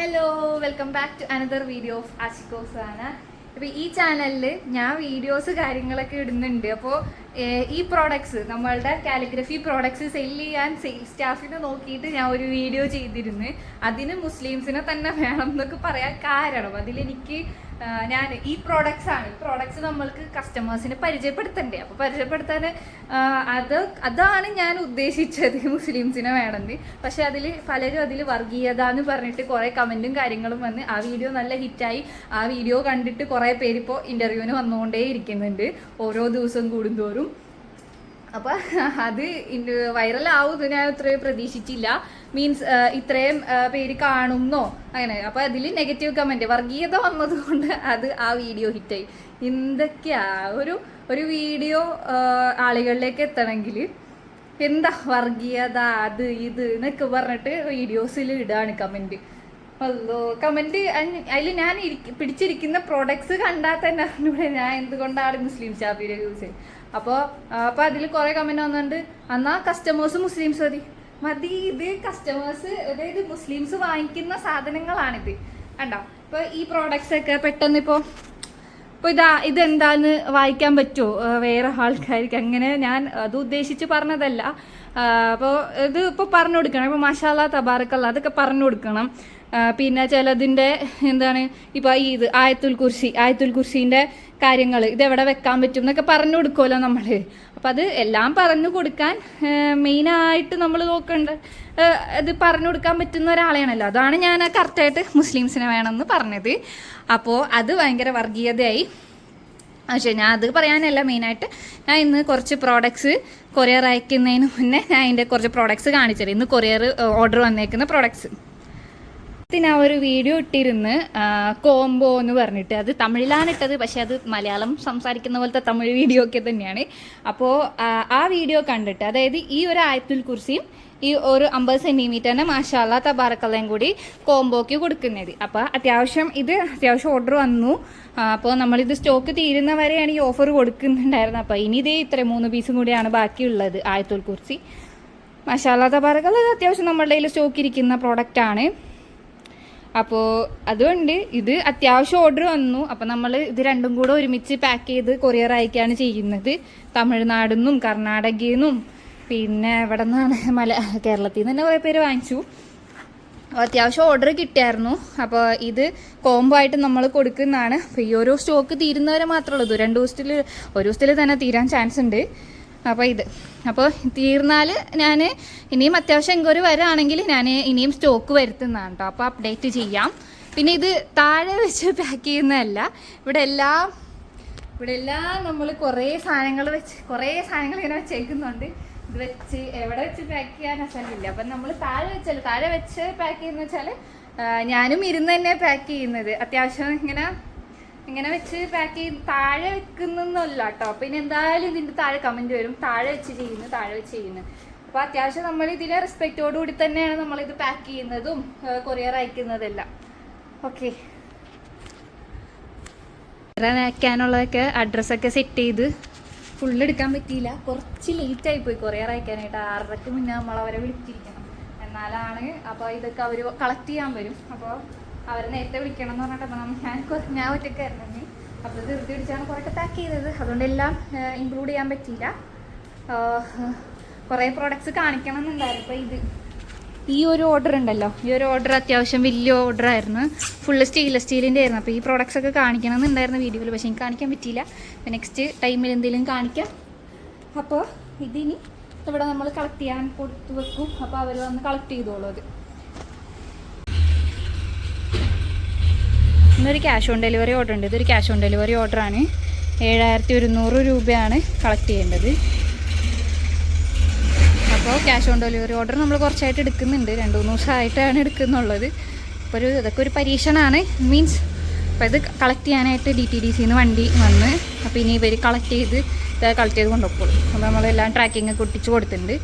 Hello welcome back to another video of ആഷിക്കോസാന. അപ്പോൾ ഈ ചാനലിൽ ഞാൻ വീഡിയോസ് കാര്യങ്ങളൊക്കെ ഇടുന്നുണ്ട്. അപ്പോൾ ഈ പ്രോഡക്ട്സ് നമ്മളുടെ കാലിഗ്രഫി പ്രോഡക്ട്സ് സെല് ചെയ്യാൻ സെയിൽസ് സ്റ്റാഫിനെ നോക്കിയിട്ട് ഞാൻ ഒരു വീഡിയോ ചെയ്തിരുന്നു. അതിന് മുസ്ലിംസിനെ തന്നെ വേണം എന്നൊക്കെ പറയാൻ കാരണം അതിലെനിക്ക് ഞാൻ ഈ പ്രോഡക്ട്സ് നമ്മൾക്ക് കസ്റ്റമേഴ്സിന് പരിചയപ്പെടുത്തണ്ടേ. അപ്പോൾ പരിചയപ്പെടുത്താൻ അതാണ് ഞാൻ ഉദ്ദേശിച്ചത്, മുസ്ലിംസിനെ വേണമെന്ന്. പക്ഷെ പലരും അതിൽ വർഗീയത എന്ന് പറഞ്ഞിട്ട് കുറേ കമൻറ്റും കാര്യങ്ങളും വന്ന് ആ വീഡിയോ നല്ല ഹിറ്റായി. ആ വീഡിയോ കണ്ടിട്ട് കുറേ പേര് ഇപ്പോൾ ഇൻ്റർവ്യൂവിന് വന്നുകൊണ്ടേ ഇരിക്കുന്നുണ്ട് ഓരോ ദിവസം കൂടുന്തോറും. അപ്പം അത് വൈറലാവും ഞാൻ ഇത്രയും പ്രതീക്ഷിച്ചില്ല. മീൻസ് ഇത്രയും പേര് കാണുന്നോ അങ്ങനെ. അപ്പം അതിൽ നെഗറ്റീവ് കമൻറ്റ് വർഗീയത വന്നതുകൊണ്ട് ആ വീഡിയോ ഹിറ്റായി. എന്തൊക്കെയാ ഒരു വീഡിയോ ആളുകളിലേക്ക് എത്തണമെങ്കിൽ എന്താ വർഗീയത അത് ഇത് എന്നൊക്കെ പറഞ്ഞിട്ട് വീഡിയോസിൽ ഇടാണ് കമൻറ്റ്. കമൻറ്റ് അതിൽ ഞാൻ പിടിച്ചിരിക്കുന്ന പ്രോഡക്ട്സ് കണ്ടാൽ തന്നെ അറിഞ്ഞൂടെ ഞാൻ എന്തുകൊണ്ടാണ് മുസ്ലിം ഷാപ്പിയുടെ യൂസ് ചെയ്യുന്നത്. അപ്പോൾ അതിൽ കുറേ കമൻറ്റ് വന്നിട്ടുണ്ട്, എന്നാൽ കസ്റ്റമേഴ്സ് മുസ്ലിംസ് മതി. ഇത് കസ്റ്റമേഴ്സ്, അതായത് മുസ്ലിംസ് വാങ്ങിക്കുന്ന സാധനങ്ങളാണിത്. കണ്ടോ ഇപ്പോൾ ഈ പ്രോഡക്ട്സ് ഒക്കെ പെട്ടെന്ന് ഇപ്പോൾ ഇതെന്താന്ന് വായിക്കാൻ പറ്റുമോ വേറെ ആൾക്കാർക്ക്? അങ്ങനെ ഞാൻ അത് ഉദ്ദേശിച്ച് പറഞ്ഞതല്ല. അപ്പോൾ ഇത് ഇപ്പോൾ പറഞ്ഞു കൊടുക്കണം. ഇപ്പോൾ മാഷാ അല്ലാ തബാറക്കല്ലാ അതൊക്കെ പറഞ്ഞു കൊടുക്കണം. പിന്നെ ചിലതിൻ്റെ എന്താണ് ഇപ്പോൾ ആയത്തുൽ കുർസീൻ്റെ കാര്യങ്ങൾ ഇതെവിടെ വെക്കാൻ പറ്റും എന്നൊക്കെ പറഞ്ഞു കൊടുക്കുമല്ലോ നമ്മൾ. അപ്പം അത് എല്ലാം പറഞ്ഞു കൊടുക്കാൻ മെയിനായിട്ട് നമ്മൾ നോക്കേണ്ട ഇത് പറഞ്ഞു കൊടുക്കാൻ പറ്റുന്ന ഒരാളെയാണല്ലോ. അതാണ് ഞാൻ കറക്റ്റായിട്ട് മുസ്ലിംസിനെ വേണമെന്ന് പറഞ്ഞത്. അപ്പോൾ അത് ഭയങ്കര വർഗീയതയായി. പക്ഷേ ഞാൻ അത് പറയാനല്ല മെയിനായിട്ട്. ഞാൻ ഇന്ന് കുറച്ച് പ്രോഡക്ട്സ് കൊറിയർ അയക്കുന്നതിന് മുന്നേ ഞാൻ അതിൻ്റെ കുറച്ച് പ്രോഡക്ട്സ് കാണിച്ചത്. ഇന്ന് കൊറിയർ ഓർഡർ വന്നേക്കുന്ന പ്രോഡക്ട്സ് ഞാൻ ഒരു വീഡിയോ ഇട്ടിരുന്ന് കോംബോ എന്ന് പറഞ്ഞിട്ട്. അത് തമിഴിലാണ് ഇട്ടത്, പക്ഷെ അത് മലയാളം സംസാരിക്കുന്ന പോലത്തെ തമിഴ് വീഡിയോ ഒക്കെ തന്നെയാണ്. അപ്പോൾ ആ വീഡിയോ കണ്ടിട്ട്, അതായത് ഈ ഒരു ആയത്തുൽ കുർസിയും ഈ ഒരു 50 സെൻറ്റിമീറ്ററിന് മാഷാ അല്ലാ തബാറക്കല്ലയും കൂടി കോംബോക്ക് കൊടുക്കുന്നത്. അപ്പോൾ അത്യാവശ്യം ഓർഡർ വന്നു. അപ്പോൾ നമ്മളിത് സ്റ്റോക്ക് തീരുന്നവരെയാണ് ഈ ഓഫർ കൊടുക്കുന്നുണ്ടായിരുന്നത്. അപ്പോൾ ഇനി ഇതേ 3 പീസും കൂടിയാണ് ബാക്കിയുള്ളത്. ആയത്തുൽ കുർസി മാഷാ അല്ലാ തബാറക്കല്ല അത്യാവശ്യം നമ്മളുടെ കയ്യിൽ സ്റ്റോക്ക് ഇരിക്കുന്ന പ്രോഡക്റ്റാണ്. അപ്പോൾ അതുകൊണ്ട് ഇത് അത്യാവശ്യം ഓർഡർ വന്നു. അപ്പോൾ നമ്മൾ ഇത് രണ്ടും കൂടെ ഒരുമിച്ച് പാക്ക് ചെയ്ത് കൊറിയർ അയക്കുകയാണ് ചെയ്യുന്നത്. തമിഴ്നാടിൽ നിന്നും കർണാടകയിൽ നിന്നും പിന്നെ ഇവിടെ നിന്നാണ് കേരളത്തിൽ നിന്ന് തന്നെ കുറേ പേര് വാങ്ങിച്ചു. അത്യാവശ്യം ഓർഡർ കിട്ടിയായിരുന്നു. അപ്പോൾ ഇത് കോംബോ ആയിട്ട് നമ്മൾ കൊടുക്കുന്നതാണ്. അപ്പോൾ ഈ ഓരോ സ്റ്റോക്ക് തീരുന്നവരെ മാത്രമേ ഉള്ളൂ. ഒരു ദിവസത്തിൽ തന്നെ തീരാൻ ചാൻസ് ഉണ്ട്. അപ്പോൾ തീർന്നാൽ ഞാൻ ഇനിയും അത്യാവശ്യം എങ്കൊരു വരാണെങ്കിൽ ഞാൻ ഇനിയും സ്റ്റോക്ക് വരുത്തുന്നതാണ് കേട്ടോ. അപ്പോൾ അപ്ഡേറ്റ് ചെയ്യാം. പിന്നെ ഇത് താഴെ വെച്ച് പാക്ക് ചെയ്യുന്നതല്ല. ഇവിടെ എല്ലാം നമ്മൾ കുറേ സാധനങ്ങൾ ഇങ്ങനെ വെച്ചേക്കുന്നുണ്ട്. ഇത് വെച്ച് എവിടെ വെച്ച് പാക്ക് ചെയ്യാൻ അസലില്ല. അപ്പം നമ്മൾ താഴെ വെച്ച് പാക്ക് ചെയ്യുന്ന വെച്ചാൽ ഞാനും ഇരുന്ന് തന്നെ പാക്ക് ചെയ്യുന്നത്. അത്യാവശ്യം ഇങ്ങനെ വെച്ച് പാക്ക് ചെയ്ത് താഴെ വെക്കുന്നൊന്നുമല്ല കേട്ടോ. പിന്നെ എന്തായാലും ഇതിൻ്റെ താഴെ കമൻറ്റ് വരും, താഴെ വെച്ച് ചെയ്യുന്നു. അപ്പോൾ അത്യാവശ്യം നമ്മൾ ഇതിനെ റെസ്പെക്റ്റോടുകൂടി തന്നെയാണ് നമ്മളിത് പാക്ക് ചെയ്യുന്നതും കൊറിയർ അയക്കുന്നതെല്ലാം. ഓക്കെ, അയക്കാനുള്ളതൊക്കെ അഡ്രസ്സൊക്കെ സെറ്റ് ചെയ്ത് ഫുള്ളെടുക്കാൻ പറ്റിയില്ല. കുറച്ച് ലേറ്റായി പോയി കൊറിയർ അയക്കാനായിട്ട്. 6:30 മുന്നേ നമ്മളവരെ വിളിച്ചിരിക്കണം, എന്നാലാണ്. അപ്പോൾ ഇതൊക്കെ അവർ കളക്ട് ചെയ്യാൻ വരും. അപ്പോൾ അവരെ നേരത്തെ വിളിക്കണം എന്ന് പറഞ്ഞിട്ട് അപ്പോൾ ഞാൻ ഒറ്റയ്ക്കായിരുന്നു. അപ്പോൾ ഇത് ധൃതി പിടിച്ചാണ് കുറേയൊക്കെ പാക്ക് ചെയ്തത്. അതുകൊണ്ട് എല്ലാം ഇൻക്ലൂഡ് ചെയ്യാൻ പറ്റിയില്ല. കുറേ പ്രോഡക്റ്റ്സ് കാണിക്കണം എന്നുണ്ടായിരുന്നു. അപ്പോൾ ഈ ഒരു ഓർഡർ ഉണ്ടല്ലോ, ഈ ഒരു ഓർഡർ അത്യാവശ്യം വലിയ ഓർഡർ ആയിരുന്നു. ഫുള്ള് സ്റ്റീലിൻ്റെ ആയിരുന്നു. അപ്പോൾ ഈ പ്രോഡക്റ്റ്സ് ഒക്കെ കാണിക്കണം എന്നുണ്ടായിരുന്നു വീഡിയോയിൽ, പക്ഷേ എനിക്ക് കാണിക്കാൻ പറ്റിയില്ല. അപ്പോൾ നെക്സ്റ്റ് ടൈമിൽ എന്തെങ്കിലും കാണിക്കാം. അപ്പോൾ ഇതിനി ഇവിടെ നമ്മൾ കളക്ട് ചെയ്യാൻ കൊടുത്തു വെക്കും. അപ്പോൾ അവർ വന്ന് കളക്ട് ചെയ്തോളൂ. അത് ഇന്നൊരു ക്യാഷ് ഓൺ ഡെലിവറി ഓർഡർ ഉണ്ട്. ഇതൊരു ക്യാഷ് ഓൺ ഡെലിവറി ഓർഡറാണ്. 7100 രൂപയാണ് കളക്ട് ചെയ്യേണ്ടത്. അപ്പോൾ ക്യാഷ് ഓൺ ഡെലിവറി ഓർഡർ നമ്മൾ കുറച്ചായിട്ട് എടുക്കുന്നുണ്ട്. 2-3 ദിവസമായിട്ടാണ് എടുക്കുന്നുള്ളത്. അപ്പോൾ ഇതൊക്കെ ഒരു പരീക്ഷണമാണ്. മീൻസ് അപ്പോൾ ഇത് കളക്ട് ചെയ്യാനായിട്ട് DTDCന്ന് വണ്ടി വന്ന്, അപ്പോൾ ഇനി ഇവർ കളക്ട് ചെയ്ത് കൊണ്ടുപോകും. അപ്പോൾ നമ്മളെല്ലാം ട്രാക്കിങ് ഒക്കെ ഒട്ടിച്ച് കൊടുത്തിട്ടുണ്ട്.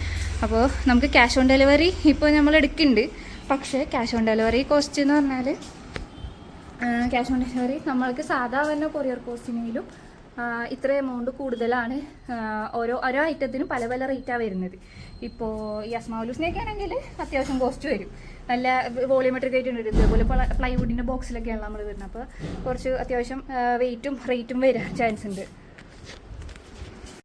അപ്പോൾ നമുക്ക് ക്യാഷ് ഓൺ ഡെലിവറി ഇപ്പോൾ നമ്മൾ എടുക്കുന്നുണ്ട്. പക്ഷേ ക്യാഷ് ഓൺ ഡെലിവറി കോസ്റ്റ് എന്ന് പറഞ്ഞാൽ ക്യാഷ് ഓൺ ഡെലിവറി നമ്മൾക്ക് സാധാരണ കൊറിയർ കോസ്റ്റിനെങ്കിലും ഇത്ര എമൗണ്ട് കൂടുതലാണ്. ഓരോ ഐറ്റത്തിനും പല റേറ്റാണ് വരുന്നത്. ഇപ്പോൾ ഈ അസ്മാവുലൂസിനൊക്കെ ആണെങ്കിൽ അത്യാവശ്യം കോസ്റ്റ് വരും. നല്ല വോളിയോമെട്രിക് ആയിട്ട് ഉണ്ട്. ഇതേപോലെ പ്ലൈവുഡിൻ്റെ ബോക്സിലൊക്കെയാണ് നമ്മൾ വരുന്നത്. അപ്പോൾ കുറച്ച് അത്യാവശ്യം വെയിറ്റും റേറ്റും വരാൻ ചാൻസ് ഉണ്ട്.